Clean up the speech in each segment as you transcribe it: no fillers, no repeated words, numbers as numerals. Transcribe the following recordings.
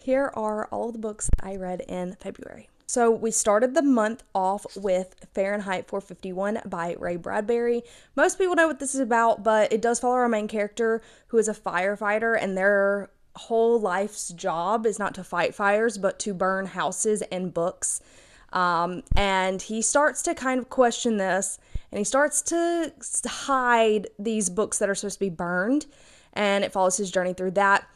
Here are all of the books that I read in February. So we started the month off with Fahrenheit 451 by Ray Bradbury. Most people know what this is about, but it does follow our main character who is a firefighter, and their whole life's job is not to fight fires, but to burn houses and books. And he starts to kind of question this, and he starts to hide these books that are supposed to be burned, and it follows his journey through that.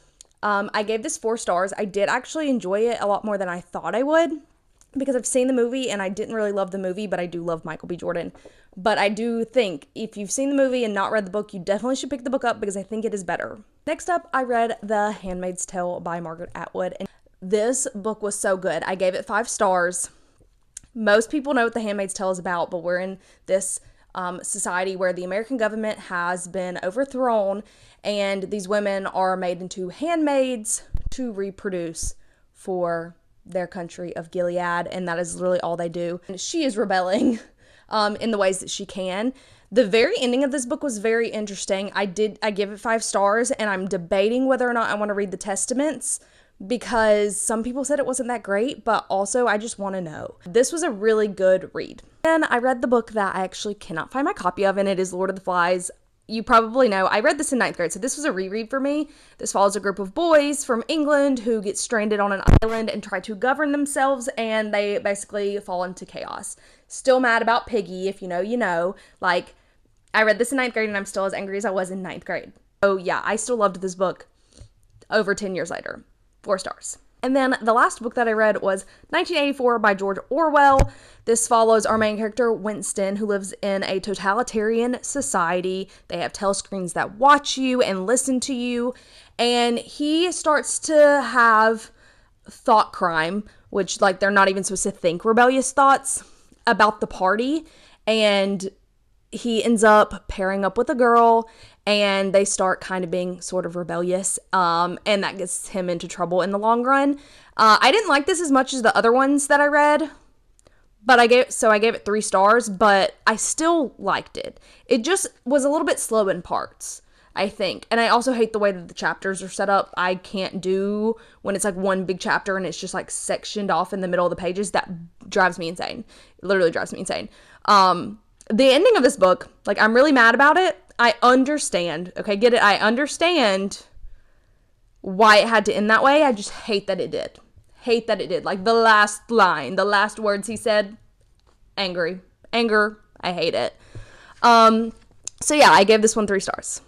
I gave this 4 stars. I did actually enjoy it a lot more than I thought I would, because I've seen the movie and I didn't really love the movie, but I do love Michael B. Jordan. But I do think if you've seen the movie and not read the book, you definitely should pick the book up because I think it is better. Next up, I read The Handmaid's Tale by Margaret Atwood, and this book was so good. I gave it 5 stars. Most people know what The Handmaid's Tale is about, but we're in this society where the American government has been overthrown, and these women are made into handmaids to reproduce for their country of Gilead, and that is literally all they do. And she is rebelling in the ways that she can. The very ending of this book was very interesting. I give it 5 stars, and I'm debating whether or not I want to read the Testaments, because some people said it wasn't that great, but also I just want to know. This was a really good read. Then I read the book that I actually cannot find my copy of, and it is Lord of the Flies. You probably know, I read this in 9th grade, so this was a reread for me. This follows a group of boys from England who get stranded on an island and try to govern themselves, and they basically fall into chaos. Still mad about Piggy, if you know, you know. Like, I read this in 9th grade, and I'm still as angry as I was in 9th grade. So yeah, I still loved this book over 10 years later. 4 stars. And then the last book that I read was 1984 by George Orwell. This follows our main character, Winston, who lives in a totalitarian society. They have telescreens that watch you and listen to you. And he starts to have thought crime, which, like, they're not even supposed to think rebellious thoughts about the party. And he ends up pairing up with a girl, and they start kind of being sort of rebellious, and that gets him into trouble in the long run. I didn't like this as much as the other ones that I read, but I gave it 3 stars, but I still liked it. It just was a little bit slow in parts, I think. And I also hate the way that the chapters are set up. I can't do when it's like one big chapter and it's just like sectioned off in the middle of the pages. That drives me insane. It literally drives me insane. The ending of this book, like, I'm really mad about it. I understand. Okay, get it? I understand why it had to end that way. I just hate that it did. Hate that it did. Like, the last line, the last words he said, angry. Anger. I hate it. So yeah, I gave this one 3 stars.